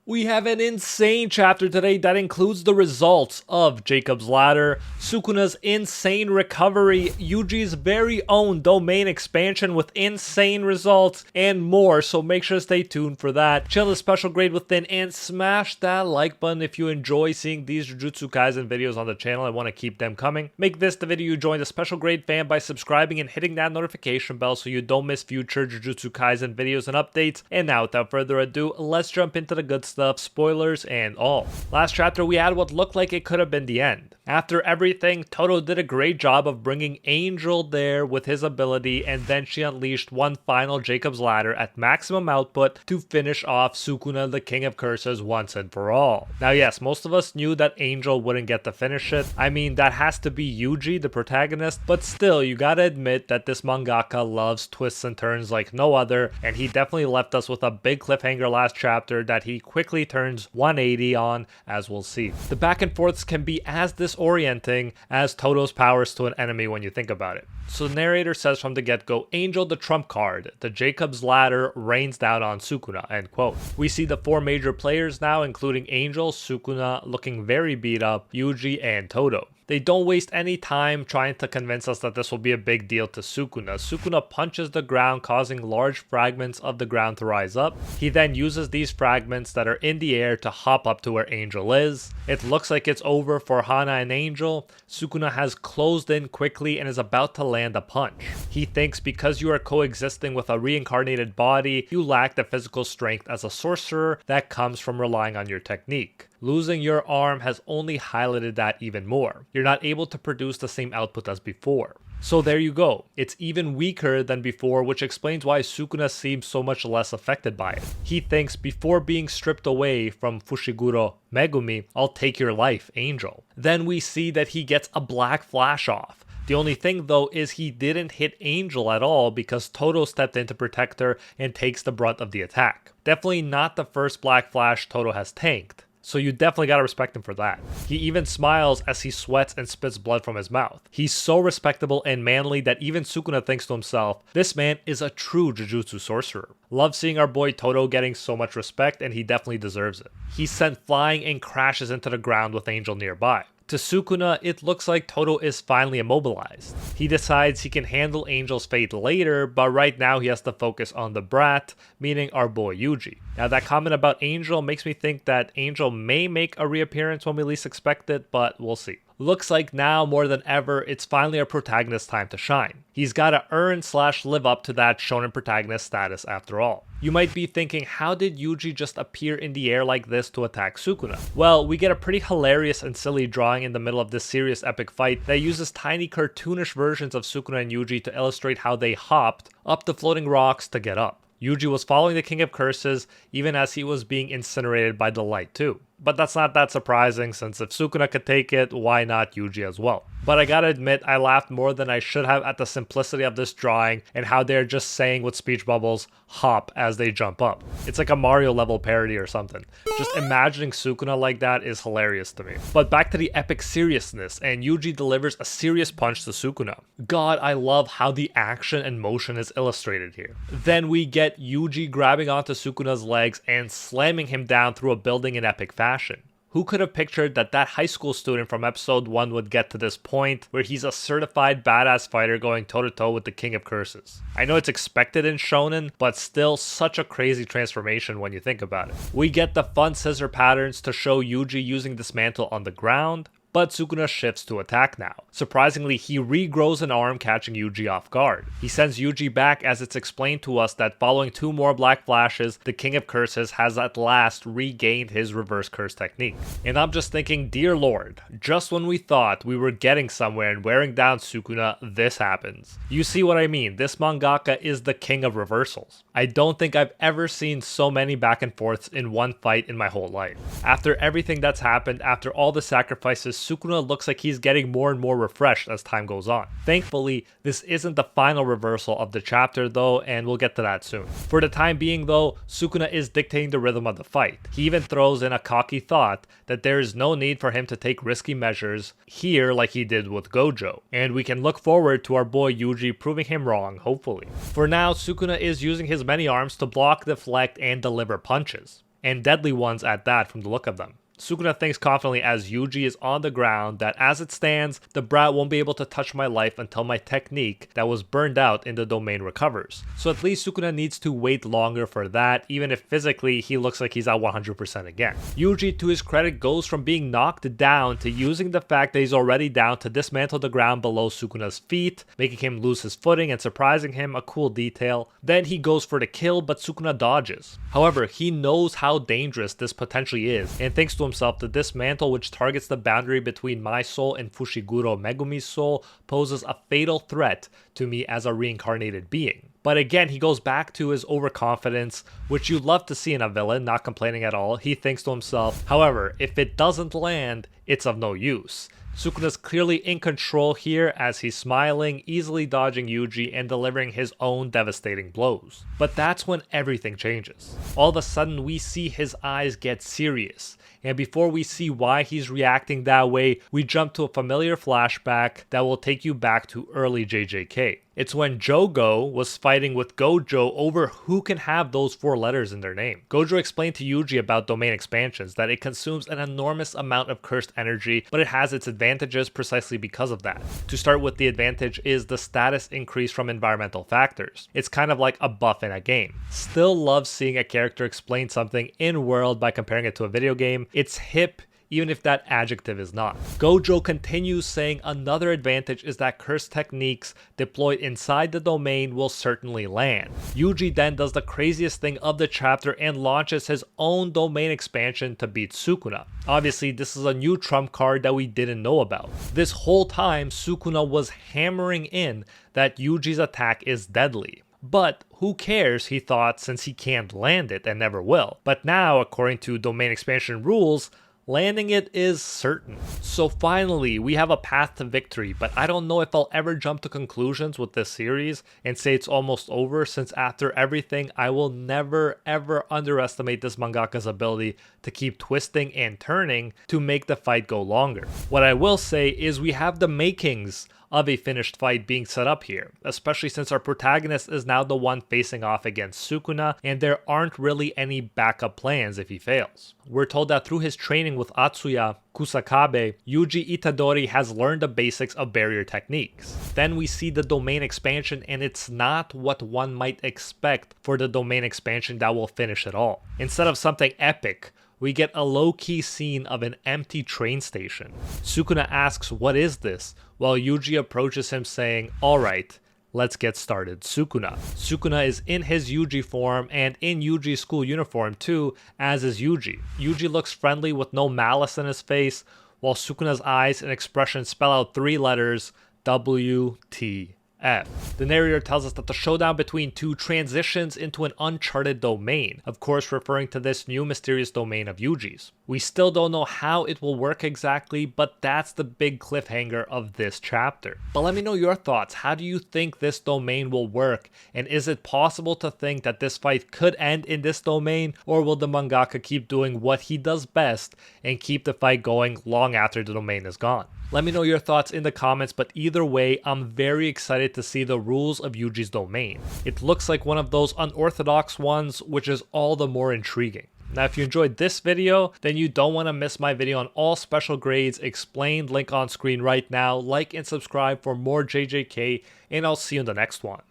We have an insane chapter today that includes the results of Jacob's Ladder, Sukuna's insane recovery, Yuji's very own domain expansion with insane results, and more, so make sure to stay tuned for that. Chill the special grade within and smash that like button if you enjoy seeing these Jujutsu Kaisen videos on the channel and want to keep them coming. Make this the video you join the special grade fam by subscribing and hitting that notification bell so you don't miss future Jujutsu Kaisen videos and updates. And now without further ado, let's jump into the good stuff, spoilers and all. Last chapter we had what looked like it could have been the end. After everything, Toto did a great job of bringing Angel there with his ability, and then she unleashed one final Jacob's Ladder at maximum output to finish off Sukuna, the King of Curses, once and for all. Now yes, most of us knew that Angel wouldn't get to finish it. I mean, that has to be Yuji, the protagonist, but still, you gotta admit that this mangaka loves twists and turns like no other, and he definitely left us with a big cliffhanger last chapter that he quickly turns 180 on, as we'll see. The back and forths can be as disorienting as Toto's powers to an enemy when you think about it. So the narrator says from the get-go, Angel the trump card, the Jacob's Ladder rains down on Sukuna, end quote. We see the four major players now, including Angel, Sukuna looking very beat up, Yuji, and Toto. They don't waste any time trying to convince us that this will be a big deal to Sukuna. Sukuna punches the ground, causing large fragments of the ground to rise up. He then uses these fragments that are in the air to hop up to where Angel is. It looks like it's over for Hana and Angel. Sukuna has closed in quickly and is about to land a punch. He thinks because you are coexisting with a reincarnated body, you lack the physical strength as a sorcerer that comes from relying on your technique. Losing your arm has only highlighted that even more. You're not able to produce the same output as before. So there you go. It's even weaker than before, which explains why Sukuna seems so much less affected by it. He thinks, before being stripped away from Fushiguro Megumi, I'll take your life, Angel. Then we see that he gets a black flash off. The only thing though is he didn't hit Angel at all because Toto stepped in to protect her and takes the brunt of the attack. Definitely not the first black flash Toto has tanked. So you definitely gotta respect him for that. He even smiles as he sweats and spits blood from his mouth. He's so respectable and manly that even Sukuna thinks to himself, this man is a true Jujutsu sorcerer. Love seeing our boy Toto getting so much respect, and he definitely deserves it. He's sent flying and crashes into the ground with Angel nearby. To Sukuna, it looks like Toto is finally immobilized. He decides he can handle Angel's fate later, but right now he has to focus on the brat, meaning our boy Yuji. Now that comment about Angel makes me think that Angel may make a reappearance when we least expect it, but we'll see. Looks like now more than ever, it's finally our protagonist's time to shine. He's gotta earn/live up to that shonen protagonist status after all. You might be thinking, how did Yuji just appear in the air like this to attack Sukuna? Well, we get a pretty hilarious and silly drawing in the middle of this serious epic fight that uses tiny cartoonish versions of Sukuna and Yuji to illustrate how they hopped up the floating rocks to get up. Yuji was following the King of Curses even as he was being incinerated by the light too. But that's not that surprising, since if Sukuna could take it, why not Yuji as well? But I gotta admit, I laughed more than I should have at the simplicity of this drawing and how they're just saying with speech bubbles, hop as they jump up. It's like a Mario level parody or something. Just imagining Sukuna like that is hilarious to me. But back to the epic seriousness, and Yuji delivers a serious punch to Sukuna. God, I love how the action and motion is illustrated here. Then we get Yuji grabbing onto Sukuna's legs and slamming him down through a building in epic fashion. Who could have pictured that high school student from episode 1 would get to this point where he's a certified badass fighter going toe-to-toe with the King of Curses? I know it's expected in shonen, but still such a crazy transformation when you think about it. We get the fun scissor patterns to show Yuji using this mantle on the ground, but Sukuna shifts to attack now. Surprisingly, he regrows an arm, catching Yuji off guard. He sends Yuji back as it's explained to us that following 2 more black flashes, the King of Curses has at last regained his reverse curse technique. And I'm just thinking, dear lord, just when we thought we were getting somewhere and wearing down Sukuna, this happens. You see what I mean? This mangaka is the king of reversals. I don't think I've ever seen so many back and forths in one fight in my whole life. After everything that's happened, after all the sacrifices, Sukuna looks like he's getting more and more refreshed as time goes on. Thankfully, this isn't the final reversal of the chapter though, and we'll get to that soon. For the time being though, Sukuna is dictating the rhythm of the fight. He even throws in a cocky thought that there is no need for him to take risky measures here like he did with Gojo. And we can look forward to our boy Yuji proving him wrong, hopefully. For now, Sukuna is using his many arms to block, deflect, and deliver punches. and deadly ones at that from the look of them. Sukuna thinks confidently as Yuji is on the ground that as it stands, the brat won't be able to touch my life until my technique that was burned out in the domain recovers. So at least Sukuna needs to wait longer for that, even if physically he looks like he's at 100% again. Yuji, to his credit, goes from being knocked down to using the fact that he's already down to dismantle the ground below Sukuna's feet, making him lose his footing and surprising him, a cool detail. Then he goes for the kill, but Sukuna dodges. However, he knows how dangerous this potentially is and thinks to himself that this mantle, which targets the boundary between my soul and Fushiguro Megumi's soul, poses a fatal threat to me as a reincarnated being. But again, he goes back to his overconfidence, which you love to see in a villain, not complaining at all. He thinks to himself, however, if it doesn't land, it's of no use. Sukuna's clearly in control here as he's smiling, easily dodging Yuji and delivering his own devastating blows. But that's when everything changes. All of a sudden we see his eyes get serious. And before we see why he's reacting that way, we jump to a familiar flashback that will take you back to early JJK. It's when Jogo was fighting with Gojo over who can have those 4 letters in their name. Gojo explained to Yuji about domain expansions that it consumes an enormous amount of cursed energy, but it has its advantages precisely because of that. To start with, the advantage is the status increase from environmental factors. It's kind of like a buff in a game. Still love seeing a character explain something in world by comparing it to a video game. It's hip, even if that adjective is not. Gojo continues saying another advantage is that cursed techniques deployed inside the domain will certainly land. Yuji then does the craziest thing of the chapter and launches his own domain expansion to beat Sukuna. Obviously, this is a new trump card that we didn't know about. This whole time, Sukuna was hammering in that Yuji's attack is deadly. But who cares, he thought, since he can't land it and never will. But now, according to domain expansion rules, landing it is certain. So finally, we have a path to victory, but I don't know if I'll ever jump to conclusions with this series and say it's almost over, since after everything, I will never ever underestimate this mangaka's ability to keep twisting and turning to make the fight go longer. What I will say is we have the makings of a finished fight being set up here, especially since our protagonist is now the one facing off against Sukuna, and there aren't really any backup plans if he fails. We're told that through his training with Atsuya Kusakabe, Yuji Itadori has learned the basics of barrier techniques. Then we see the domain expansion, and it's not what one might expect for the domain expansion that will finish it all. Instead of something epic, we get a low-key scene of an empty train station. Sukuna asks, "What is this?" while Yuji approaches him saying, "Alright, let's get started, Sukuna." Sukuna is in his Yuji form and in Yuji's school uniform too, as is Yuji. Yuji looks friendly with no malice in his face, while Sukuna's eyes and expression spell out 3 letters, WTF. The narrator tells us that the showdown between two transitions into an uncharted domain, of course referring to this new mysterious domain of Yuji's. We still don't know how it will work exactly, but that's the big cliffhanger of this chapter. But let me know your thoughts. How do you think this domain will work? And is it possible to think that this fight could end in this domain? Or will the mangaka keep doing what he does best and keep the fight going long after the domain is gone? Let me know your thoughts in the comments, but either way, I'm very excited to see the rules of Yuji's domain. It looks like one of those unorthodox ones, which is all the more intriguing. Now, if you enjoyed this video, then you don't want to miss my video on all special grades explained, link on screen right now. Like and subscribe for more JJK, and I'll see you in the next one.